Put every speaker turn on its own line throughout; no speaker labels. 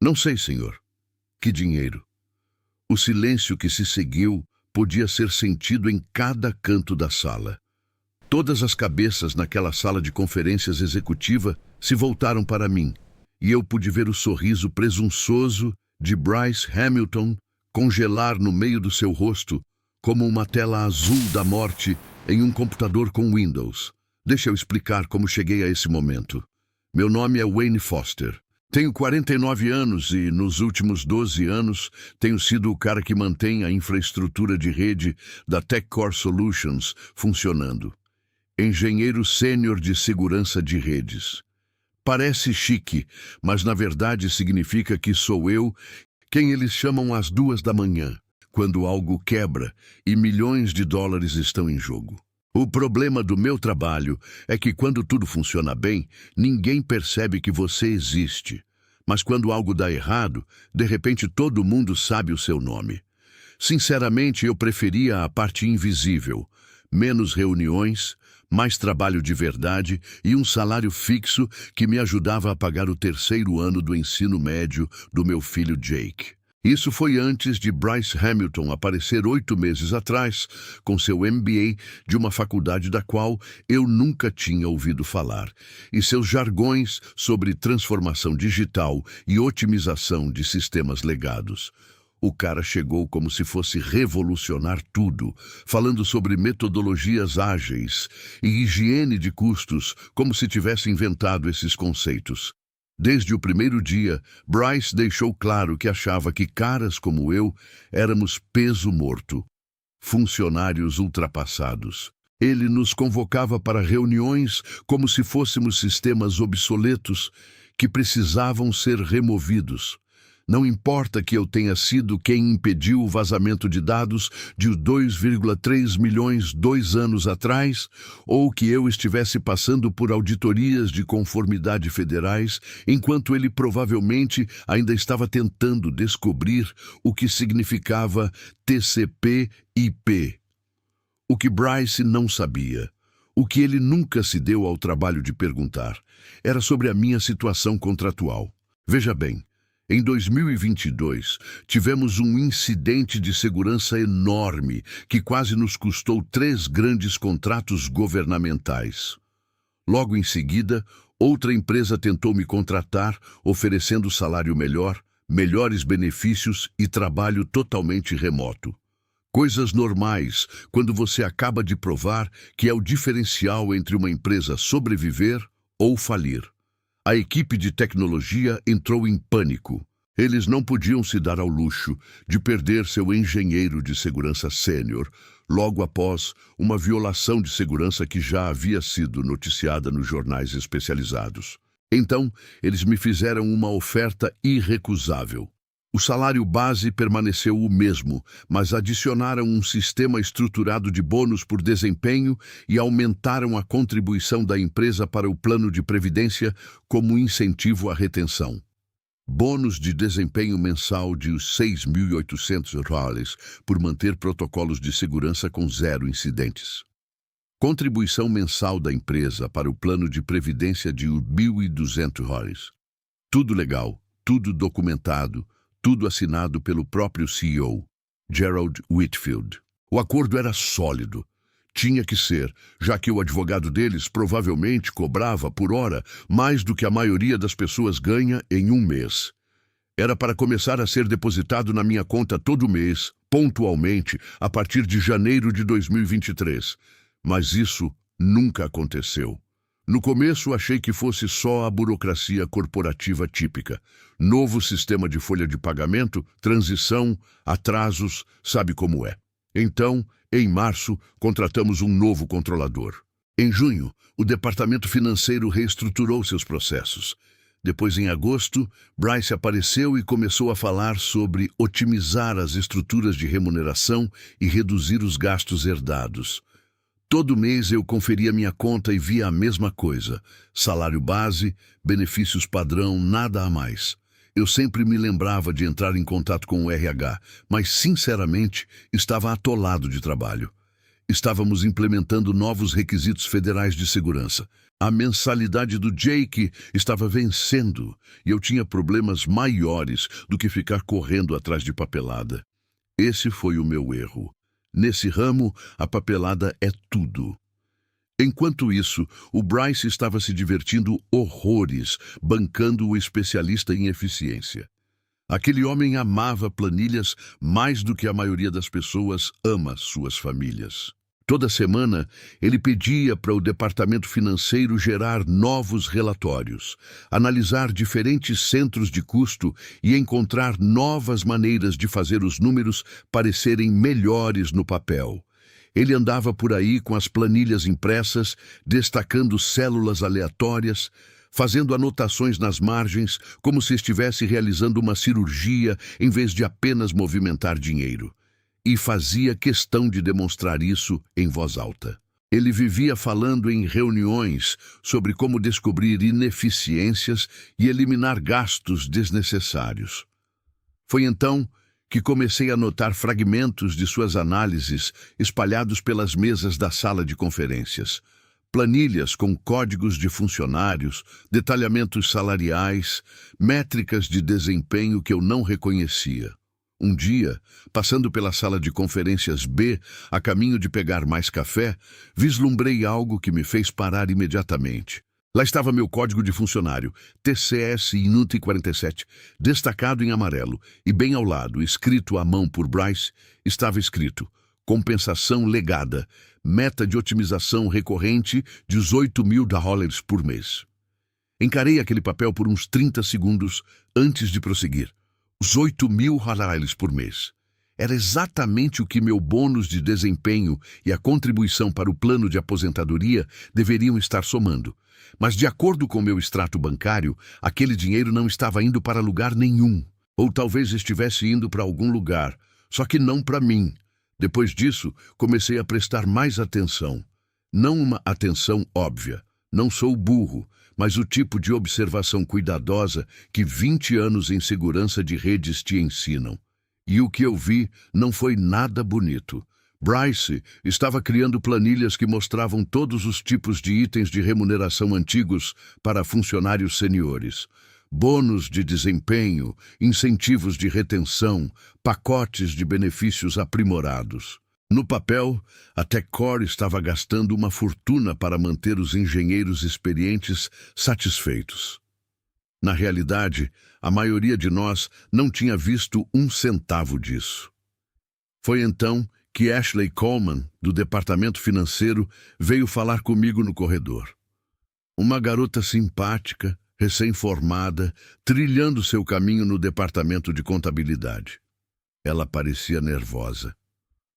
Não sei, senhor. Que dinheiro? O silêncio que se seguiu podia ser sentido em cada canto da sala. Todas as cabeças naquela sala de conferências executiva se voltaram para mim, e eu pude ver o sorriso presunçoso de Bryce Hamilton congelar no meio do seu rosto, como uma tela azul da morte em um computador com Windows. Deixa eu explicar como cheguei a esse momento. Meu nome é Wayne Foster. Tenho 49 anos e, nos últimos 12 anos, tenho sido o cara que mantém a infraestrutura de rede da TechCore Solutions funcionando. Engenheiro sênior de segurança de redes. Parece chique, mas na verdade significa que sou eu quem eles chamam às 2 da manhã, quando algo quebra e milhões de dólares estão em jogo. O problema do meu trabalho é que quando tudo funciona bem, ninguém percebe que você existe. Mas quando algo dá errado, de repente todo mundo sabe o seu nome. Sinceramente, eu preferia a parte invisível. Menos reuniões, mais trabalho de verdade e um salário fixo que me ajudava a pagar o 3º ano do ensino médio do meu filho Jake. Isso foi antes de Bryce Hamilton aparecer 8 meses atrás, com seu MBA de uma faculdade da qual eu nunca tinha ouvido falar, e seus jargões sobre transformação digital e otimização de sistemas legados. O cara chegou como se fosse revolucionar tudo, falando sobre metodologias ágeis e higiene de custos, como se tivesse inventado esses conceitos. Desde o primeiro dia, Bryce deixou claro que achava que caras como eu éramos peso morto, funcionários ultrapassados. Ele nos convocava para reuniões como se fôssemos sistemas obsoletos que precisavam ser removidos. Não importa que eu tenha sido quem impediu o vazamento de dados de 2,3 milhões 2 anos atrás, ou que eu estivesse passando por auditorias de conformidade federais, enquanto ele provavelmente ainda estava tentando descobrir o que significava TCP/IP. O que Bryce não sabia, o que ele nunca se deu ao trabalho de perguntar, era sobre a minha situação contratual. Veja bem, em 2022, tivemos um incidente de segurança enorme que quase nos custou 3 grandes contratos governamentais. Logo em seguida, outra empresa tentou me contratar, oferecendo salário melhor, melhores benefícios e trabalho totalmente remoto. Coisas normais quando você acaba de provar que é o diferencial entre uma empresa sobreviver ou falir. A equipe de tecnologia entrou em pânico. Eles não podiam se dar ao luxo de perder seu engenheiro de segurança sênior logo após uma violação de segurança que já havia sido noticiada nos jornais especializados. Então, eles me fizeram uma oferta irrecusável. O salário base permaneceu o mesmo, mas adicionaram um sistema estruturado de bônus por desempenho e aumentaram a contribuição da empresa para o plano de previdência como incentivo à retenção. Bônus de desempenho mensal de $6.800 por manter protocolos de segurança com 0 incidentes. Contribuição mensal da empresa para o plano de previdência de $1.200. Tudo legal, tudo documentado, tudo assinado pelo próprio CEO, Gerald Whitfield. O acordo era sólido. Tinha que ser, já que o advogado deles provavelmente cobrava por hora mais do que a maioria das pessoas ganha em um mês. Era para começar a ser depositado na minha conta todo mês, pontualmente, a partir de janeiro de 2023. Mas isso nunca aconteceu. No começo, achei que fosse só a burocracia corporativa típica. Novo sistema de folha de pagamento, transição, atrasos, sabe como é. Então, em março, contratamos um novo controlador. Em junho, o departamento financeiro reestruturou seus processos. Depois, em agosto, Bryce apareceu e começou a falar sobre otimizar as estruturas de remuneração e reduzir os gastos herdados. Todo mês eu conferia minha conta e via a mesma coisa. Salário base, benefícios padrão, nada a mais. Eu sempre me lembrava de entrar em contato com o RH, mas, sinceramente, estava atolado de trabalho. Estávamos implementando novos requisitos federais de segurança. A mensalidade do Jake estava vencendo e eu tinha problemas maiores do que ficar correndo atrás de papelada. Esse foi o meu erro. Nesse ramo, a papelada é tudo. Enquanto isso, o Bryce estava se divertindo horrores, bancando o especialista em eficiência. Aquele homem amava planilhas mais do que a maioria das pessoas ama suas famílias. Toda semana, ele pedia para o departamento financeiro gerar novos relatórios, analisar diferentes centros de custo e encontrar novas maneiras de fazer os números parecerem melhores no papel. Ele andava por aí com as planilhas impressas, destacando células aleatórias, fazendo anotações nas margens, como se estivesse realizando uma cirurgia em vez de apenas movimentar dinheiro. E fazia questão de demonstrar isso em voz alta. Ele vivia falando em reuniões sobre como descobrir ineficiências e eliminar gastos desnecessários. Foi então que comecei a notar fragmentos de suas análises espalhados pelas mesas da sala de conferências. Planilhas com códigos de funcionários, detalhamentos salariais, métricas de desempenho que eu não reconhecia. Um dia, passando pela sala de conferências B, a caminho de pegar mais café, vislumbrei algo que me fez parar imediatamente. Lá estava meu código de funcionário, TCS INUT 47, destacado em amarelo, e bem ao lado, escrito à mão por Bryce, estava escrito: compensação legada, meta de otimização recorrente, $18.000 por mês. Encarei aquele papel por uns 30 segundos antes de prosseguir. Os $8.000 por mês. Era exatamente o que meu bônus de desempenho e a contribuição para o plano de aposentadoria deveriam estar somando. Mas, de acordo com meu extrato bancário, aquele dinheiro não estava indo para lugar nenhum. Ou talvez estivesse indo para algum lugar, só que não para mim. Depois disso, comecei a prestar mais atenção. Não uma atenção óbvia. Não sou burro, mas o tipo de observação cuidadosa que 20 anos em segurança de redes te ensinam. E o que eu vi não foi nada bonito. Bryce estava criando planilhas que mostravam todos os tipos de itens de remuneração antigos para funcionários seniores. Bônus de desempenho, incentivos de retenção, pacotes de benefícios aprimorados. No papel, a TechCore estava gastando uma fortuna para manter os engenheiros experientes satisfeitos. Na realidade, a maioria de nós não tinha visto um centavo disso. Foi então que Ashley Coleman, do departamento financeiro, veio falar comigo no corredor. Uma garota simpática, recém-formada, trilhando seu caminho no departamento de contabilidade. Ela parecia nervosa.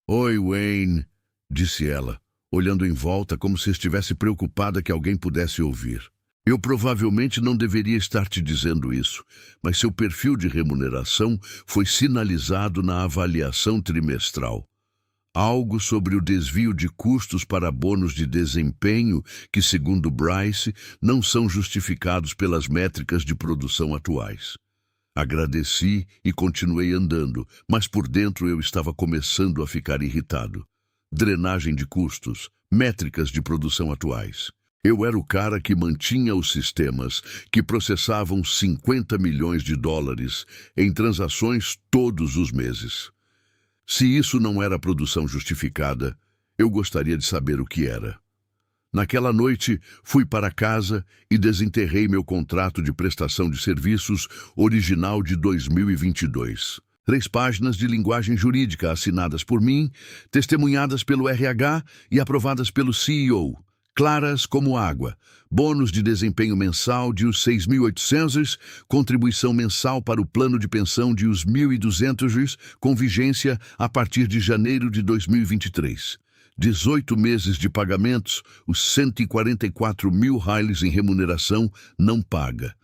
"Oi, Wayne", disse ela, olhando em volta como se estivesse preocupada que alguém pudesse ouvir. "Eu provavelmente não deveria estar te dizendo isso, mas seu perfil de remuneração foi sinalizado na avaliação trimestral. Algo sobre o desvio de custos para bônus de desempenho que, segundo Bryce, não são justificados pelas métricas de produção atuais." Agradeci e continuei andando, mas por dentro eu estava começando a ficar irritado. Drenagem de custos, métricas de produção atuais. Eu era o cara que mantinha os sistemas que processavam $50 milhões em transações todos os meses. Se isso não era produção justificada, eu gostaria de saber o que era. Naquela noite, fui para casa e desenterrei meu contrato de prestação de serviços original de 2022. 3 páginas de linguagem jurídica assinadas por mim, testemunhadas pelo RH e aprovadas pelo CEO. Claras como água. Bônus de desempenho mensal de os $6.800, contribuição mensal para o plano de pensão de os $1.200, com vigência a partir de janeiro de 2023. 18 meses de pagamentos, os $144.000 em remuneração não paga.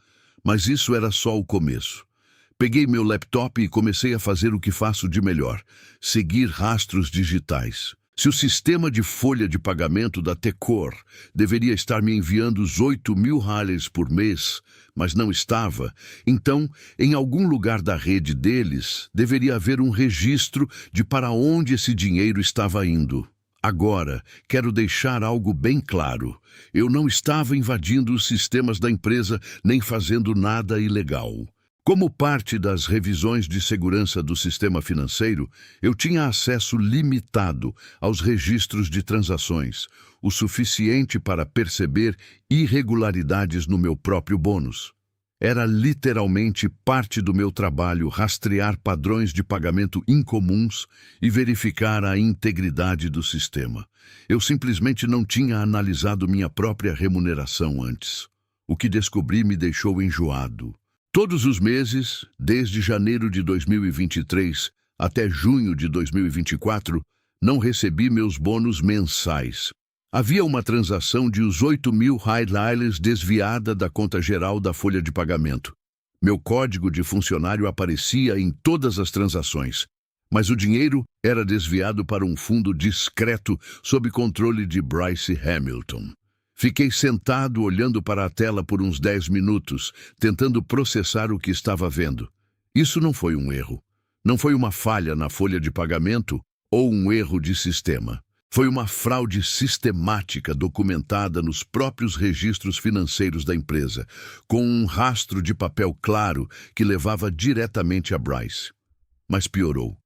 Mas isso era só o começo. Peguei meu laptop e comecei a fazer o que faço de melhor, seguir rastros digitais. Se o sistema de folha de pagamento da TechCore deveria estar me enviando os $8.000 por mês, mas não estava, então, em algum lugar da rede deles, deveria haver um registro de para onde esse dinheiro estava indo. Agora, quero deixar algo bem claro. Eu não estava invadindo os sistemas da empresa nem fazendo nada ilegal. Como parte das revisões de segurança do sistema financeiro, eu tinha acesso limitado aos registros de transações, o suficiente para perceber irregularidades no meu próprio bônus. Era literalmente parte do meu trabalho rastrear padrões de pagamento incomuns e verificar a integridade do sistema. Eu simplesmente não tinha analisado minha própria remuneração antes. O que descobri me deixou enjoado. Todos os meses, desde janeiro de 2023 até junho de 2024, não recebi meus bônus mensais. Havia uma transação de os 8.000 highlights desviada da conta geral da folha de pagamento. Meu código de funcionário aparecia em todas as transações, mas o dinheiro era desviado para um fundo discreto sob controle de Bryce Hamilton. Fiquei sentado olhando para a tela por uns 10 minutos, tentando processar o que estava vendo. Isso não foi um erro. Não foi uma falha na folha de pagamento ou um erro de sistema. Foi uma fraude sistemática documentada nos próprios registros financeiros da empresa, com um rastro de papel claro que levava diretamente a Bryce. Mas piorou.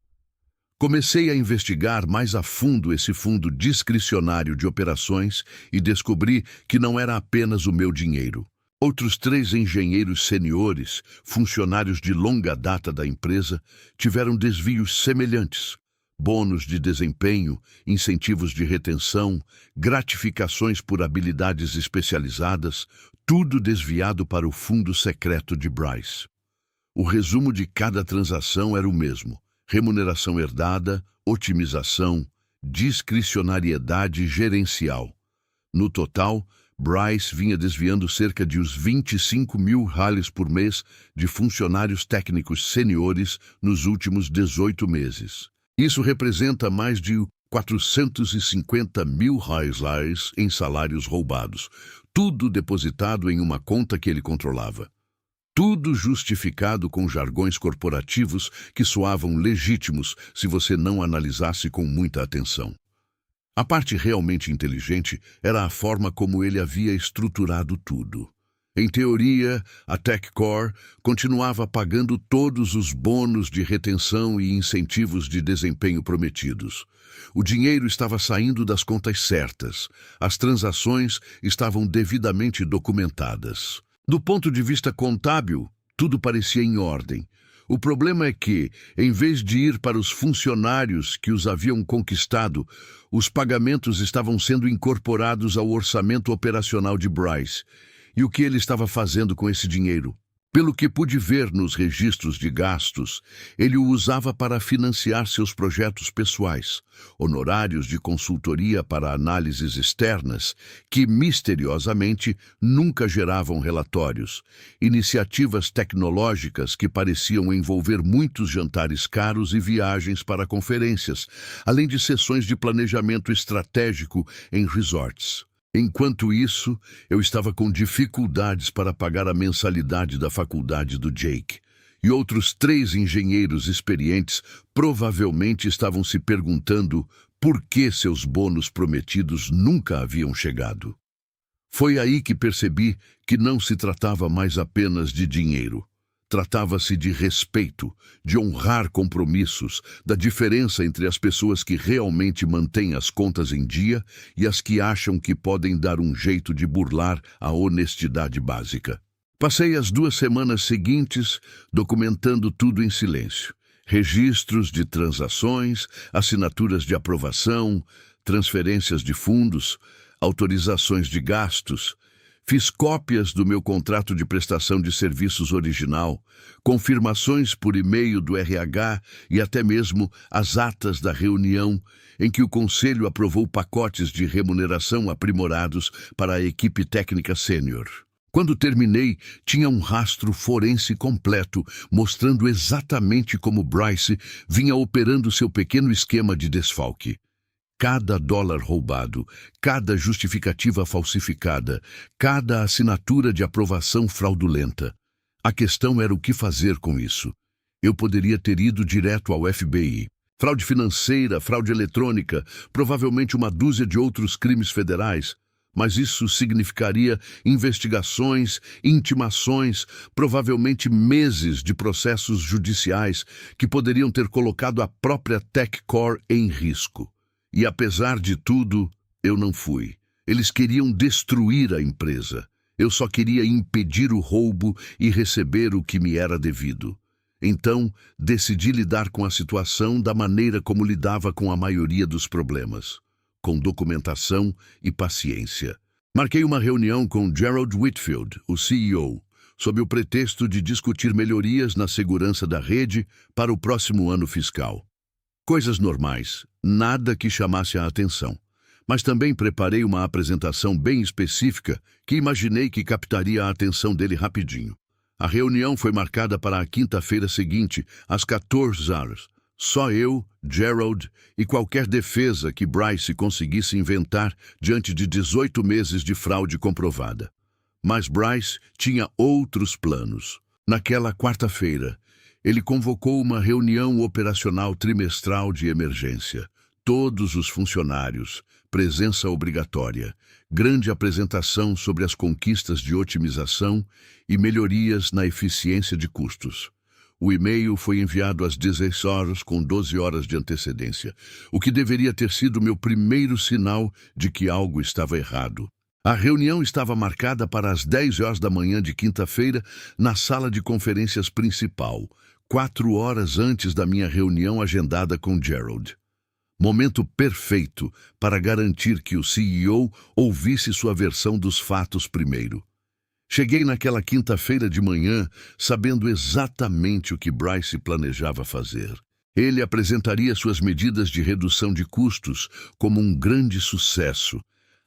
Comecei a investigar mais a fundo esse fundo discricionário de operações e descobri que não era apenas o meu dinheiro. Outros 3 engenheiros seniores, funcionários de longa data da empresa, tiveram desvios semelhantes. Bônus de desempenho, incentivos de retenção, gratificações por habilidades especializadas, tudo desviado para o fundo secreto de Bryce. O resumo de cada transação era o mesmo: remuneração herdada, otimização, discricionariedade gerencial. No total, Bryce vinha desviando cerca de os 25.000 rales por mês de funcionários técnicos seniores nos últimos 18 meses. Isso representa mais de 450.000 highlights em salários roubados, tudo depositado em uma conta que ele controlava. Tudo justificado com jargões corporativos que soavam legítimos se você não analisasse com muita atenção. A parte realmente inteligente era a forma como ele havia estruturado tudo. Em teoria, a TechCore continuava pagando todos os bônus de retenção e incentivos de desempenho prometidos. O dinheiro estava saindo das contas certas. As transações estavam devidamente documentadas. Do ponto de vista contábil, tudo parecia em ordem. O problema é que, em vez de ir para os funcionários que os haviam conquistado, os pagamentos estavam sendo incorporados ao orçamento operacional de Bryce. E o que ele estava fazendo com esse dinheiro? Pelo que pude ver nos registros de gastos, ele o usava para financiar seus projetos pessoais, honorários de consultoria para análises externas, que misteriosamente nunca geravam relatórios, iniciativas tecnológicas que pareciam envolver muitos jantares caros e viagens para conferências, além de sessões de planejamento estratégico em resorts. Enquanto isso, eu estava com dificuldades para pagar a mensalidade da faculdade do Jake. E outros 3 engenheiros experientes provavelmente estavam se perguntando por que seus bônus prometidos nunca haviam chegado. Foi aí que percebi que não se tratava mais apenas de dinheiro. Tratava-se de respeito, de honrar compromissos, da diferença entre as pessoas que realmente mantêm as contas em dia e as que acham que podem dar um jeito de burlar a honestidade básica. Passei as 2 semanas seguintes documentando tudo em silêncio. Registros de transações, assinaturas de aprovação, transferências de fundos, autorizações de gastos. Fiz cópias do meu contrato de prestação de serviços original, confirmações por e-mail do RH e até mesmo as atas da reunião em que o conselho aprovou pacotes de remuneração aprimorados para a equipe técnica sênior. Quando terminei, tinha um rastro forense completo, mostrando exatamente como Bryce vinha operando seu pequeno esquema de desfalque. Cada dólar roubado, cada justificativa falsificada, cada assinatura de aprovação fraudulenta. A questão era o que fazer com isso. Eu poderia ter ido direto ao FBI. Fraude financeira, fraude eletrônica, provavelmente uma dúzia de outros crimes federais. Mas isso significaria investigações, intimações, provavelmente meses de processos judiciais que poderiam ter colocado a própria TechCore em risco. E apesar de tudo, eu não fui. Eles queriam destruir a empresa. Eu só queria impedir o roubo e receber o que me era devido. Então, decidi lidar com a situação da maneira como lidava com a maioria dos problemas, com documentação e paciência. Marquei uma reunião com Gerald Whitfield, o CEO, sob o pretexto de discutir melhorias na segurança da rede para o próximo ano fiscal. Coisas normais, nada que chamasse a atenção. Mas também preparei uma apresentação bem específica que imaginei que captaria a atenção dele rapidinho. A reunião foi marcada para a quinta-feira seguinte, às 14 horas. Só eu, Gerald e qualquer defesa que Bryce conseguisse inventar diante de 18 meses de fraude comprovada. Mas Bryce tinha outros planos. Naquela quarta-feira, ele convocou uma reunião operacional trimestral de emergência. Todos os funcionários, presença obrigatória, grande apresentação sobre as conquistas de otimização e melhorias na eficiência de custos. O e-mail foi enviado às 16 horas com 12 horas de antecedência, o que deveria ter sido meu primeiro sinal de que algo estava errado. A reunião estava marcada para as 10 horas da manhã de quinta-feira na sala de conferências principal, 4 horas antes da minha reunião agendada com Gerald. Momento perfeito para garantir que o CEO ouvisse sua versão dos fatos primeiro. Cheguei naquela quinta-feira de manhã sabendo exatamente o que Bryce planejava fazer. Ele apresentaria suas medidas de redução de custos como um grande sucesso.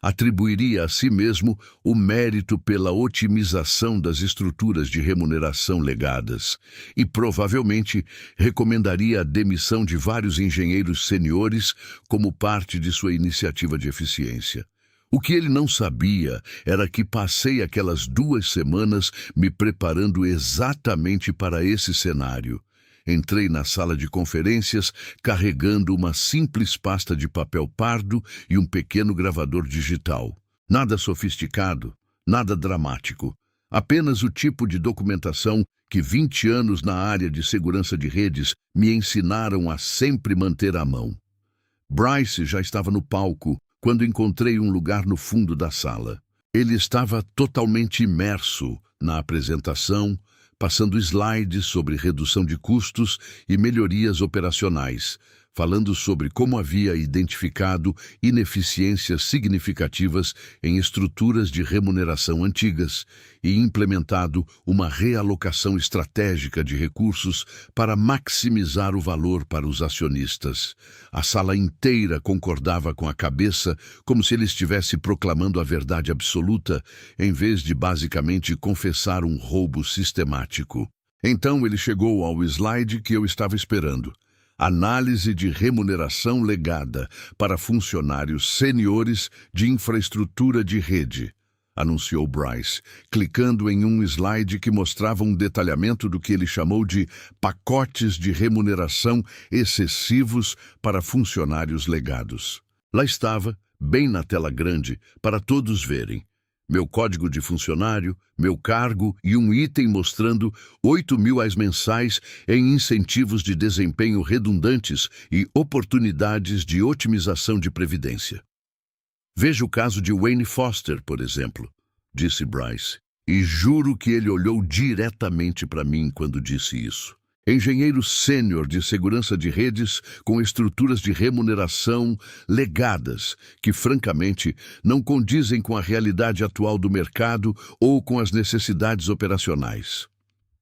Atribuiria a si mesmo o mérito pela otimização das estruturas de remuneração legadas e provavelmente recomendaria a demissão de vários engenheiros seniores como parte de sua iniciativa de eficiência. O que ele não sabia era que passei aquelas 2 semanas me preparando exatamente para esse cenário. Entrei na sala de conferências carregando uma simples pasta de papel pardo e um pequeno gravador digital. Nada sofisticado, nada dramático. Apenas o tipo de documentação que 20 anos na área de segurança de redes me ensinaram a sempre manter à mão. Bryce já estava no palco quando encontrei um lugar no fundo da sala. Ele estava totalmente imerso na apresentação, passando slides sobre redução de custos e melhorias operacionais, falando sobre como havia identificado ineficiências significativas em estruturas de remuneração antigas e implementado uma realocação estratégica de recursos para maximizar o valor para os acionistas. A sala inteira concordava com a cabeça, como se ele estivesse proclamando a verdade absoluta, em vez de basicamente confessar um roubo sistemático. Então ele chegou ao slide que eu estava esperando. Análise de remuneração legada para funcionários seniores de infraestrutura de rede, anunciou Bryce, clicando em um slide que mostrava um detalhamento do que ele chamou de pacotes de remuneração excessivos para funcionários legados. Lá estava, bem na tela grande, para todos verem. Meu código de funcionário, meu cargo e um item mostrando 8 mil reais mensais em incentivos de desempenho redundantes e oportunidades de otimização de previdência. Veja o caso de Wayne Foster, por exemplo, disse Bryce, e juro que ele olhou diretamente para mim quando disse isso. Engenheiro sênior de segurança de redes com estruturas de remuneração legadas que, francamente, não condizem com a realidade atual do mercado ou com as necessidades operacionais.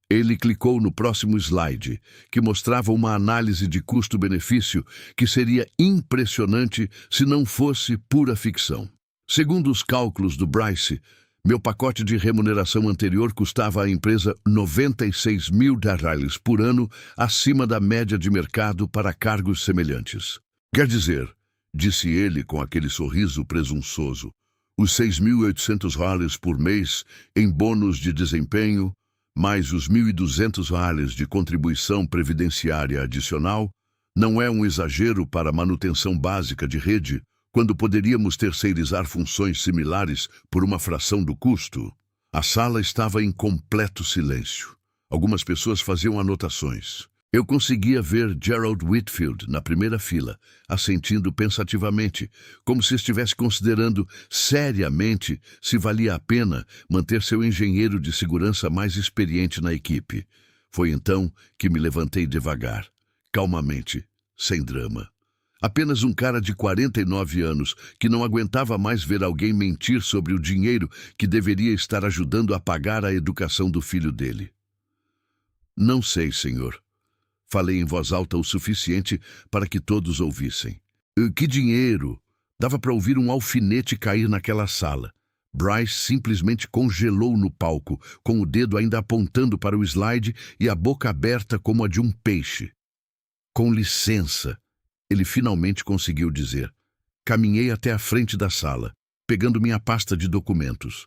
Ele clicou no próximo slide, que mostrava uma análise de custo-benefício que seria impressionante se não fosse pura ficção. Segundo os cálculos do Bryce, meu pacote de remuneração anterior custava à empresa 96 mil reais por ano, acima da média de mercado para cargos semelhantes. Quer dizer, disse ele com aquele sorriso presunçoso, os 6.800 reais por mês em bônus de desempenho, mais os 1.200 reais de contribuição previdenciária adicional, Não é um exagero para a manutenção básica de rede, quando poderíamos terceirizar funções similares por uma fração do custo? A sala estava em completo silêncio. Algumas pessoas faziam anotações. Eu conseguia ver Gerald Whitfield na primeira fila, assentindo pensativamente, como se estivesse considerando seriamente se valia a pena manter seu engenheiro de segurança mais experiente na equipe. Foi então que me levantei devagar, calmamente, sem drama. Apenas um cara de 49 anos que não aguentava mais ver alguém mentir sobre o dinheiro que deveria estar ajudando a pagar a educação do filho dele. Não sei, senhor. Falei em voz alta o suficiente para que todos ouvissem. Que dinheiro! Dava para ouvir um alfinete cair naquela sala. Bryce simplesmente congelou no palco, com o dedo ainda apontando para o slide e a boca aberta como a de um peixe. Com licença, ele finalmente conseguiu dizer. Caminhei até a frente da sala, pegando minha pasta de documentos.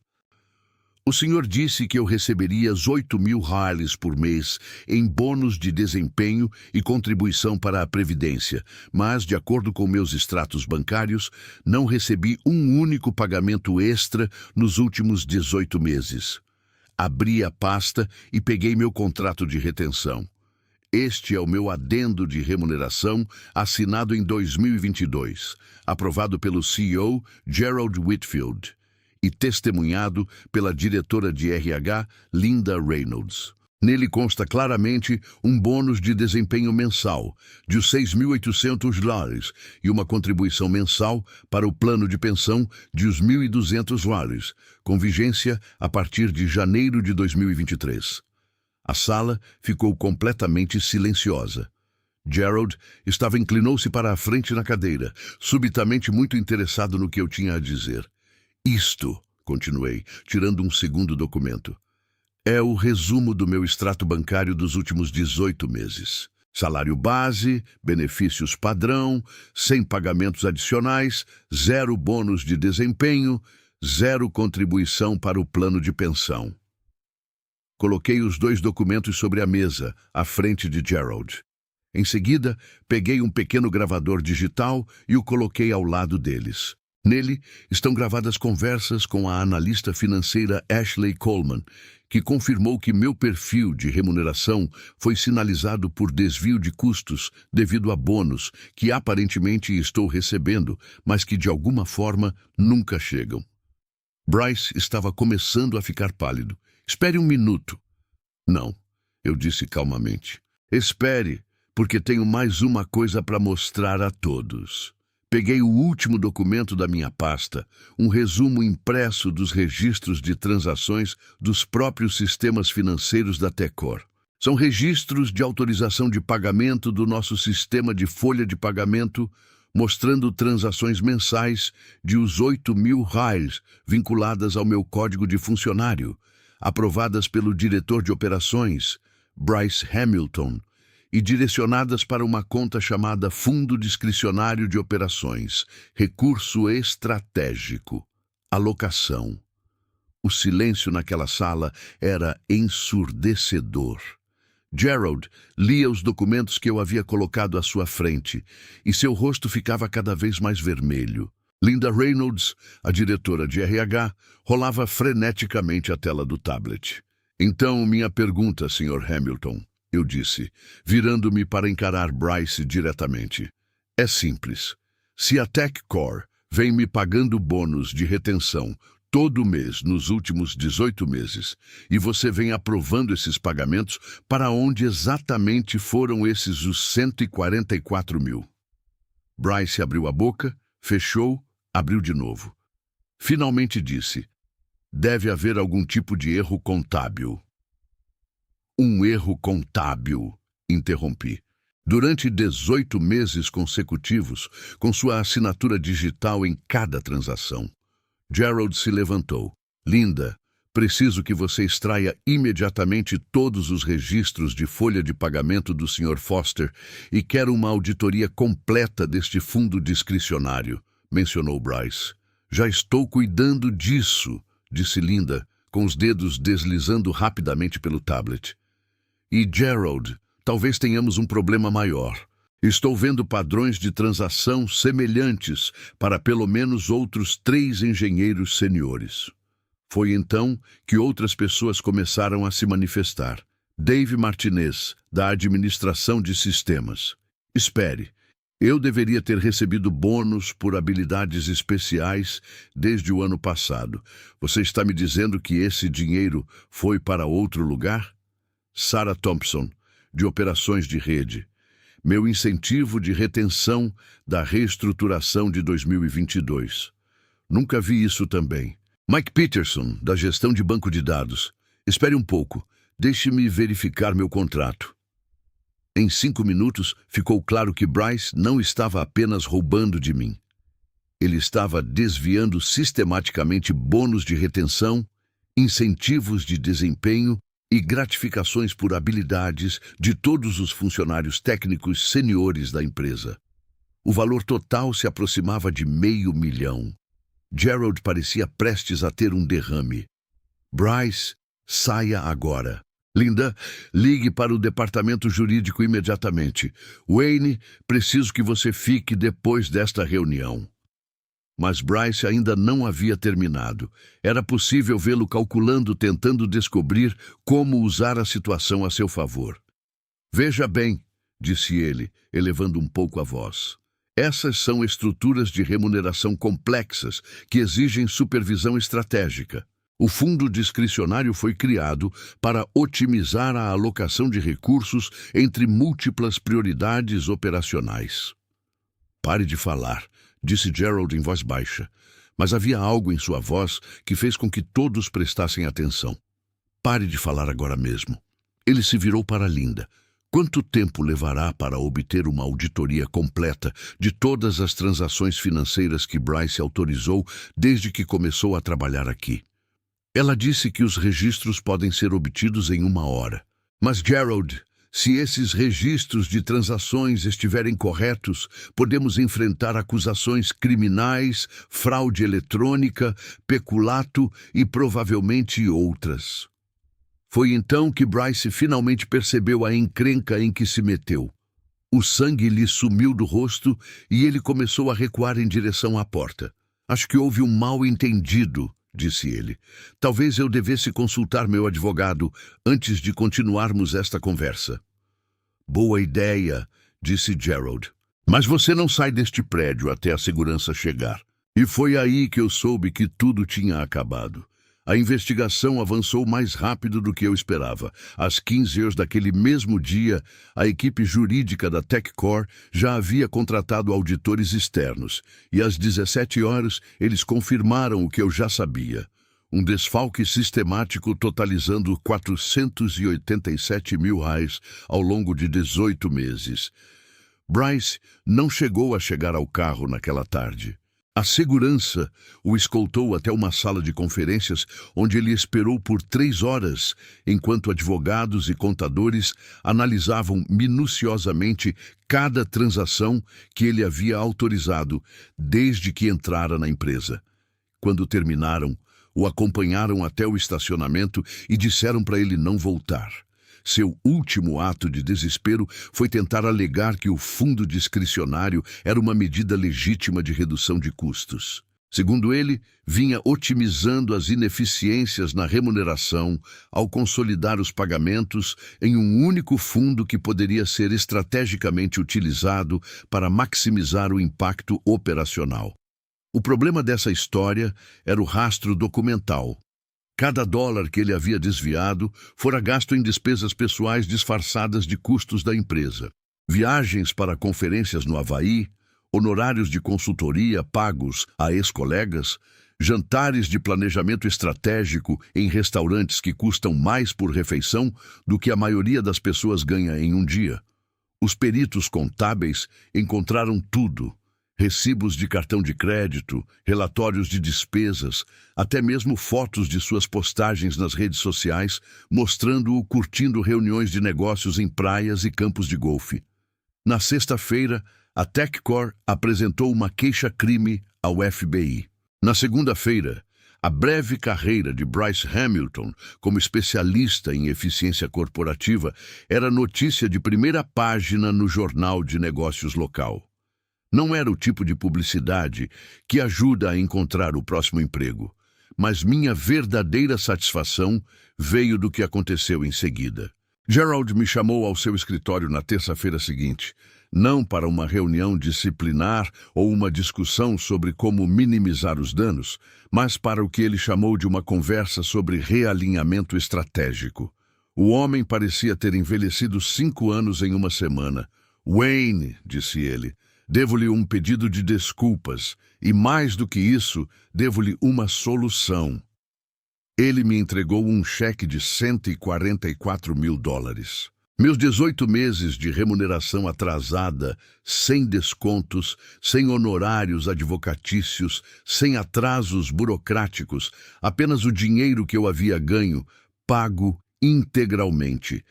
O senhor disse que eu receberia 8.000 Harleys por mês em bônus de desempenho e contribuição para a Previdência, mas, de acordo com meus extratos bancários, não recebi um único pagamento extra nos últimos 18 meses. Abri a pasta e peguei meu contrato de retenção. Este é o meu adendo de remuneração assinado em 2022, aprovado pelo CEO Gerald Whitfield e testemunhado pela diretora de RH, Linda Reynolds. Nele consta claramente um bônus de desempenho mensal de $6.800 e uma contribuição mensal para o plano de pensão de $1.200, com vigência a partir de janeiro de 2023. A sala ficou completamente silenciosa. Gerald inclinou-se para a frente na cadeira, subitamente muito interessado no que eu tinha a dizer. Isto, continuei, tirando um segundo documento, é o resumo do meu extrato bancário dos últimos 18 meses. Salário base, benefícios padrão, sem pagamentos adicionais, 0 bônus de desempenho, 0 contribuição para o plano de pensão. Coloquei os 2 documentos sobre a mesa, à frente de Gerald. Em seguida, peguei um pequeno gravador digital e o coloquei ao lado deles. Nele estão gravadas conversas com a analista financeira Ashley Coleman, que confirmou que meu perfil de remuneração foi sinalizado por desvio de custos devido a bônus que aparentemente estou recebendo, mas que de alguma forma nunca chegam. Bryce estava começando a ficar pálido. Espere um minuto. Não, eu disse calmamente. Espere, porque tenho mais uma coisa para mostrar a todos. Peguei o último documento da minha pasta, um resumo impresso dos registros de transações dos próprios sistemas financeiros da Tecor. São registros de autorização de pagamento do nosso sistema de folha de pagamento, mostrando transações mensais de os 8.000 Harleys vinculadas ao meu código de funcionário, aprovadas pelo diretor de operações, Bryce Hamilton, e direcionadas para uma conta chamada Fundo Discricionário de Operações, Recurso Estratégico, Alocação. O silêncio naquela sala era ensurdecedor. Gerald lia os documentos que eu havia colocado à sua frente, e seu rosto ficava cada vez mais vermelho. Linda Reynolds, a diretora de RH, rolava freneticamente a tela do tablet. Então, minha pergunta, Sr. Hamilton, eu disse, virando-me para encarar Bryce diretamente. É simples. Se a TechCore vem me pagando bônus de retenção todo mês nos últimos 18 meses, e você vem aprovando esses pagamentos, para onde exatamente foram esses os 144 mil? Bryce abriu a boca, fechou, abriu de novo. Finalmente disse, deve haver algum tipo de erro contábil. Um erro contábil, interrompi. Durante 18 meses consecutivos, com sua assinatura digital em cada transação. Gerald se levantou. Linda, preciso que você extraia imediatamente todos os registros de folha de pagamento do Sr. Foster e quero uma auditoria completa deste fundo discricionário, mencionou Bryce. Já estou cuidando disso, disse Linda, com os dedos deslizando rapidamente pelo tablet. E Gerald, talvez tenhamos um problema maior. Estou vendo padrões de transação semelhantes para pelo menos outros 3 engenheiros seniores. Foi então que outras pessoas começaram a se manifestar. Dave Martinez, da administração de sistemas. Espere, eu deveria ter recebido bônus por habilidades especiais desde o ano passado. Você está me dizendo que esse dinheiro foi para outro lugar? Sarah Thompson, de operações de rede. Meu incentivo de retenção da reestruturação de 2022. Nunca vi isso também. Mike Peterson, da gestão de banco de dados. Espere um pouco. Deixe-me verificar meu contrato. Em 5 minutos, ficou claro que Bryce não estava apenas roubando de mim. Ele estava desviando sistematicamente bônus de retenção, incentivos de desempenho e gratificações por habilidades de todos os funcionários técnicos seniores da empresa. O valor total se aproximava de $500 mil. Gerald parecia prestes a ter um derrame. Bryce, saia agora. Linda, ligue para o departamento jurídico imediatamente. Wayne, preciso que você fique depois desta reunião. Mas Bryce ainda não havia terminado. Era possível vê-lo calculando, tentando descobrir como usar a situação a seu favor. Veja bem, disse ele, elevando um pouco a voz. Essas são estruturas de remuneração complexas que exigem supervisão estratégica. O fundo discricionário foi criado para otimizar a alocação de recursos entre múltiplas prioridades operacionais. Pare de falar, disse Gerald em voz baixa, mas havia algo em sua voz que fez com que todos prestassem atenção. Pare de falar agora mesmo. Ele se virou para Linda. Quanto tempo levará para obter uma auditoria completa de todas as transações financeiras que Bryce autorizou desde que começou a trabalhar aqui? Ela disse que os registros podem ser obtidos em 1 hora. Mas, Gerald, se esses registros de transações estiverem corretos, podemos enfrentar acusações criminais, fraude eletrônica, peculato e provavelmente outras. Foi então que Bryce finalmente percebeu a encrenca em que se meteu. O sangue lhe sumiu do rosto e ele começou a recuar em direção à porta. Acho que houve um mal-entendido, disse ele. Talvez eu devesse consultar meu advogado antes de continuarmos esta conversa. Boa ideia, disse Gerald. Mas você não sai deste prédio até a segurança chegar. E foi aí que eu soube que tudo tinha acabado. A investigação avançou mais rápido do que eu esperava. Às 15 horas daquele mesmo dia, a equipe jurídica da TechCore já havia contratado auditores externos, e às 17 horas eles confirmaram o que eu já sabia. Um desfalque sistemático totalizando R$487 mil ao longo de 18 meses. Bryce não chegou a chegar ao carro naquela tarde. A segurança o escoltou até uma sala de conferências onde ele esperou por 3 horas, enquanto advogados e contadores analisavam minuciosamente cada transação que ele havia autorizado desde que entrara na empresa. Quando terminaram, o acompanharam até o estacionamento e disseram para ele não voltar. Seu último ato de desespero foi tentar alegar que o fundo discricionário era uma medida legítima de redução de custos. Segundo ele, vinha otimizando as ineficiências na remuneração ao consolidar os pagamentos em um único fundo que poderia ser estrategicamente utilizado para maximizar o impacto operacional. O problema dessa história era o rastro documental. Cada dólar que ele havia desviado fora gasto em despesas pessoais disfarçadas de custos da empresa. Viagens para conferências no Havaí, honorários de consultoria pagos a ex-colegas, jantares de planejamento estratégico em restaurantes que custam mais por refeição do que a maioria das pessoas ganha em um dia. Os peritos contábeis encontraram tudo. Recibos de cartão de crédito, relatórios de despesas, até mesmo fotos de suas postagens nas redes sociais, mostrando-o curtindo reuniões de negócios em praias e campos de golfe. Na sexta-feira, a TechCore apresentou uma queixa-crime ao FBI. Na segunda-feira, A breve carreira de Bryce Hamilton como especialista em eficiência corporativa era notícia de primeira página no jornal de negócios local. Não era o tipo de publicidade que ajuda a encontrar o próximo emprego, mas minha verdadeira satisfação veio do que aconteceu em seguida. Gerald me chamou ao seu escritório na terça-feira seguinte, não para uma reunião disciplinar ou uma discussão sobre como minimizar os danos, mas para o que ele chamou de uma conversa sobre realinhamento estratégico. O homem parecia ter envelhecido 5 anos em uma semana. Wayne, disse ele, devo-lhe um pedido de desculpas e, mais do que isso, devo-lhe uma solução. Ele me entregou um cheque de $144 mil. Meus 18 meses de remuneração atrasada, sem descontos, sem honorários advocatícios, sem atrasos burocráticos, apenas o dinheiro que eu havia ganho, pago integralmente.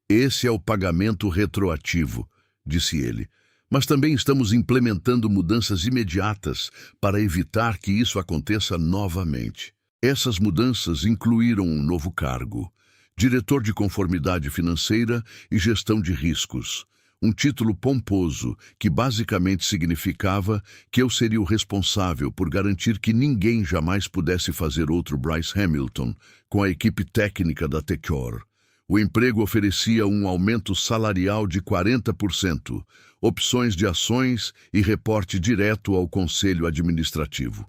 Esse é o pagamento retroativo, disse ele. Mas também estamos implementando mudanças imediatas para evitar que isso aconteça novamente. Essas mudanças incluíram um novo cargo, diretor de conformidade financeira e gestão de riscos, um título pomposo que basicamente significava que eu seria o responsável por garantir que ninguém jamais pudesse fazer outro Bryce Hamilton com a equipe técnica da Techcore. O emprego oferecia um aumento salarial de 40%, opções de ações e reporte direto ao conselho administrativo.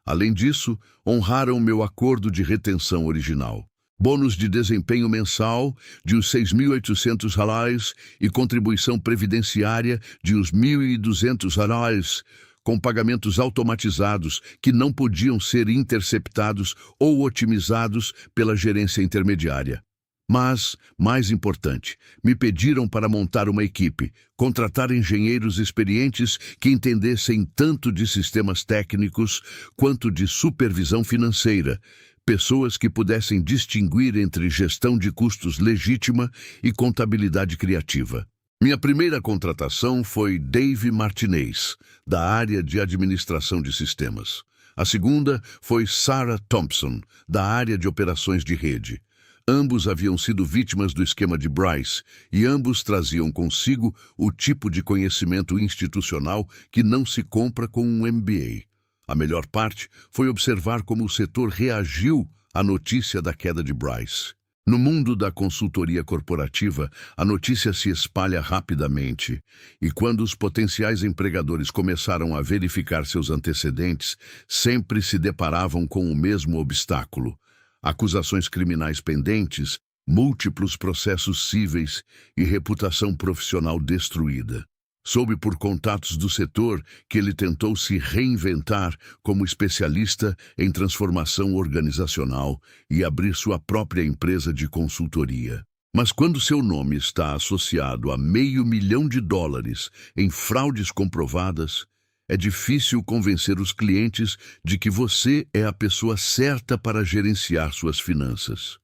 Além disso, honraram meu acordo de retenção original. Bônus de desempenho mensal de uns $6.800 e contribuição previdenciária de uns $1.200, com pagamentos automatizados que não podiam ser interceptados ou otimizados pela gerência intermediária. Mas, mais importante, me pediram para montar uma equipe, contratar engenheiros experientes que entendessem tanto de sistemas técnicos quanto de supervisão financeira, pessoas que pudessem distinguir entre gestão de custos legítima e contabilidade criativa. Minha primeira contratação foi Dave Martinez, da área de administração de sistemas. A segunda foi Sarah Thompson, da área de operações de rede. Ambos haviam sido vítimas do esquema de Bryce e ambos traziam consigo o tipo de conhecimento institucional que não se compra com um MBA. A melhor parte foi observar como o setor reagiu à notícia da queda de Bryce. No mundo da consultoria corporativa, a notícia se espalha rapidamente, e quando os potenciais empregadores começaram a verificar seus antecedentes, sempre se deparavam com o mesmo obstáculo: acusações criminais pendentes, múltiplos processos cíveis e reputação profissional destruída. Soube por contatos do setor que ele tentou se reinventar como especialista em transformação organizacional e abrir sua própria empresa de consultoria. Mas quando seu nome está associado a $500 mil em fraudes comprovadas, é difícil convencer os clientes de que você é a pessoa certa para gerenciar suas finanças.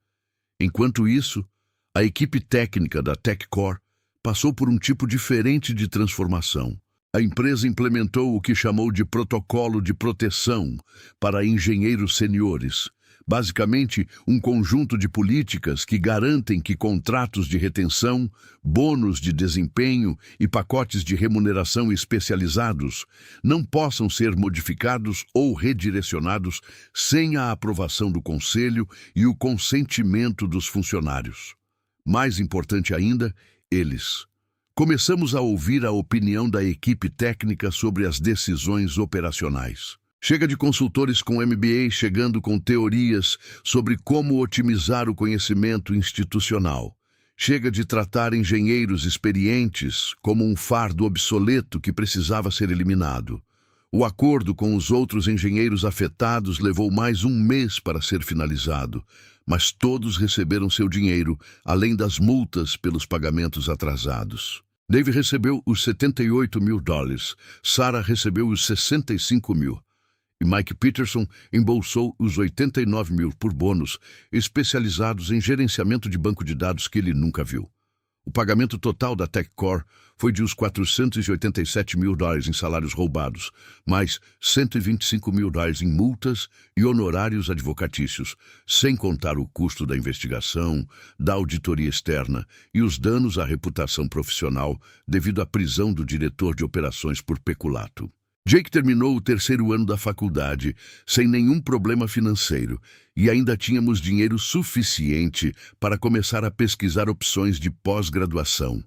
Enquanto isso, a equipe técnica da Techcore passou por um tipo diferente de transformação. A empresa implementou o que chamou de protocolo de proteção para engenheiros seniores, basicamente um conjunto de políticas que garantem que contratos de retenção, bônus de desempenho e pacotes de remuneração especializados não possam ser modificados ou redirecionados sem a aprovação do conselho e o consentimento dos funcionários. Mais importante ainda, começamos a ouvir a opinião da equipe técnica sobre as decisões operacionais. Chega de consultores com MBA chegando com teorias sobre como otimizar o conhecimento institucional. Chega de tratar engenheiros experientes como um fardo obsoleto que precisava ser eliminado. O acordo com os outros engenheiros afetados levou mais um mês para ser finalizado, mas todos receberam seu dinheiro, além das multas pelos pagamentos atrasados. Dave recebeu os $78 mil, Sarah recebeu os $65 mil, e Mike Peterson embolsou os $89 mil por bônus, especializados em gerenciamento de banco de dados que ele nunca viu. O pagamento total da TechCore foi de uns $487 mil em salários roubados, mais $125 mil em multas e honorários advocatícios, sem contar o custo da investigação, da auditoria externa e os danos à reputação profissional devido à prisão do diretor de operações por peculato. Jake terminou o terceiro ano da faculdade sem nenhum problema financeiro e ainda tínhamos dinheiro suficiente para começar a pesquisar opções de pós-graduação.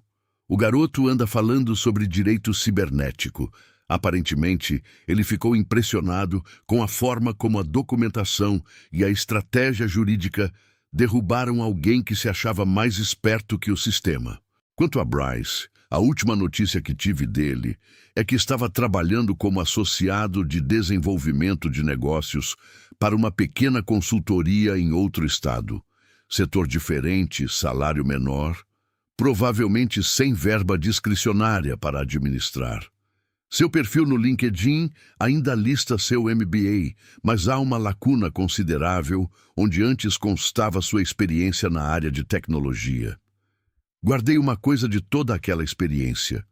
O garoto anda falando sobre direito cibernético. Aparentemente, ele ficou impressionado com a forma como a documentação e a estratégia jurídica derrubaram alguém que se achava mais esperto que o sistema. Quanto a Bryce, a última notícia que tive dele é que estava trabalhando como associado de desenvolvimento de negócios para uma pequena consultoria em outro estado. Setor diferente, salário menor, provavelmente sem verba discricionária para administrar. Seu perfil no LinkedIn ainda lista seu MBA, mas há uma lacuna considerável onde antes constava sua experiência na área de tecnologia. Guardei uma coisa de toda aquela experiência: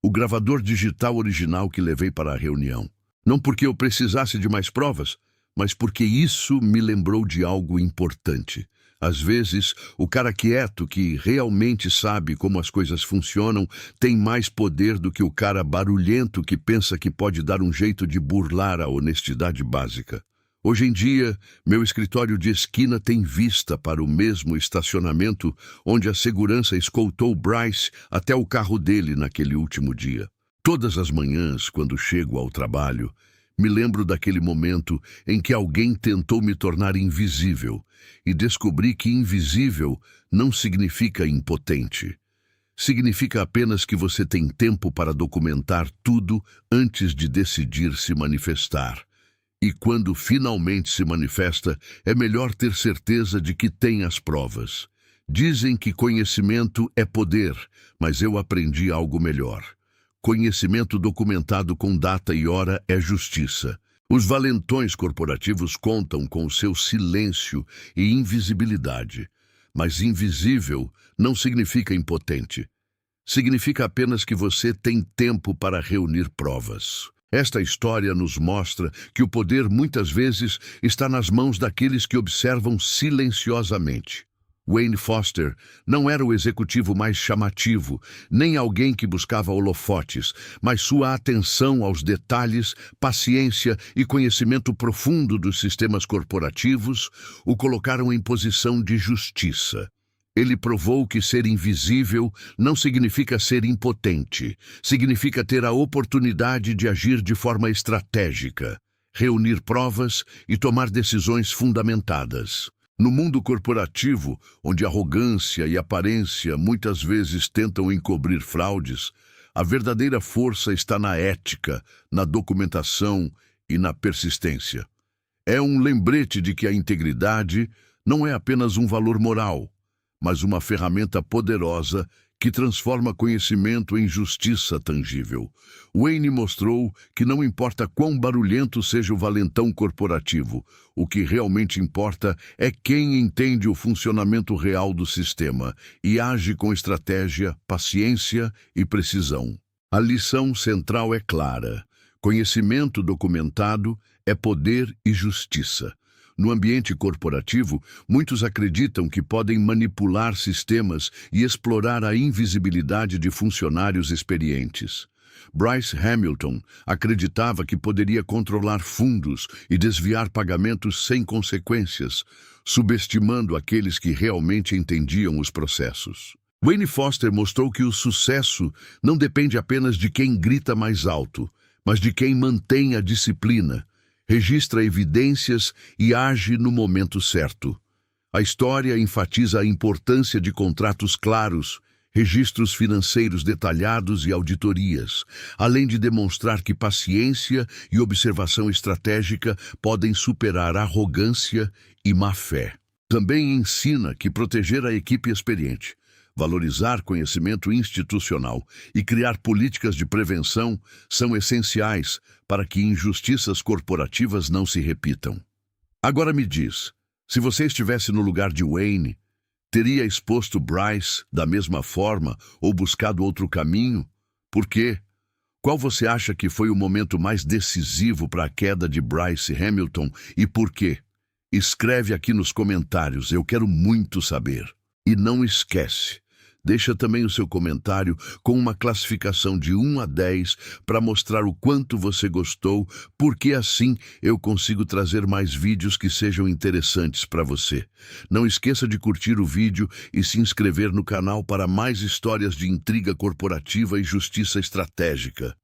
o gravador digital original que levei para a reunião. Não porque eu precisasse de mais provas, mas porque isso me lembrou de algo importante. Às vezes, o cara quieto, que realmente sabe como as coisas funcionam, tem mais poder do que o cara barulhento que pensa que pode dar um jeito de burlar a honestidade básica. Hoje em dia, meu escritório de esquina tem vista para o mesmo estacionamento onde a segurança escoltou Bryce até o carro dele naquele último dia. Todas as manhãs, quando chego ao trabalho, me lembro daquele momento em que alguém tentou me tornar invisível e descobri que invisível não significa impotente. Significa apenas que você tem tempo para documentar tudo antes de decidir se manifestar. E quando finalmente se manifesta, é melhor ter certeza de que tem as provas. Dizem que conhecimento é poder, mas eu aprendi algo melhor. Conhecimento documentado com data e hora é justiça. Os valentões corporativos contam com o seu silêncio e invisibilidade. Mas invisível não significa impotente. Significa apenas que você tem tempo para reunir provas. Esta história nos mostra que o poder muitas vezes está nas mãos daqueles que observam silenciosamente. Wayne Foster não era o executivo mais chamativo, nem alguém que buscava holofotes, mas sua atenção aos detalhes, paciência e conhecimento profundo dos sistemas corporativos o colocaram em posição de justiça. Ele provou que ser invisível não significa ser impotente, significa ter a oportunidade de agir de forma estratégica, reunir provas e tomar decisões fundamentadas. No mundo corporativo, onde arrogância e aparência muitas vezes tentam encobrir fraudes, a verdadeira força está na ética, na documentação e na persistência. É um lembrete de que a integridade não é apenas um valor moral, mas uma ferramenta poderosa que transforma conhecimento em justiça tangível. Wayne mostrou que não importa quão barulhento seja o valentão corporativo, o que realmente importa é quem entende o funcionamento real do sistema e age com estratégia, paciência e precisão. A lição central é clara: conhecimento documentado é poder e justiça. No ambiente corporativo, muitos acreditam que podem manipular sistemas e explorar a invisibilidade de funcionários experientes. Bryce Hamilton acreditava que poderia controlar fundos e desviar pagamentos sem consequências, subestimando aqueles que realmente entendiam os processos. Wayne Foster mostrou que o sucesso não depende apenas de quem grita mais alto, mas de quem mantém a disciplina, registra evidências e age no momento certo. A história enfatiza a importância de contratos claros, registros financeiros detalhados e auditorias, além de demonstrar que paciência e observação estratégica podem superar arrogância e má-fé. Também ensina que proteger a equipe experiente, valorizar conhecimento institucional e criar políticas de prevenção são essenciais para que injustiças corporativas não se repitam. Agora me diz, se você estivesse no lugar de Wayne, Teria exposto Bryce da mesma forma ou buscado outro caminho? Por quê? Qual você acha que foi o momento mais decisivo para a queda de Bryce Hamilton e por quê? Escreve aqui nos comentários, eu quero muito saber. E não esquece, deixa também o seu comentário com uma classificação de 1 a 10 para mostrar o quanto você gostou, porque assim eu consigo trazer mais vídeos que sejam interessantes para você. Não esqueça de curtir o vídeo e se inscrever no canal para mais histórias de intriga corporativa e justiça estratégica.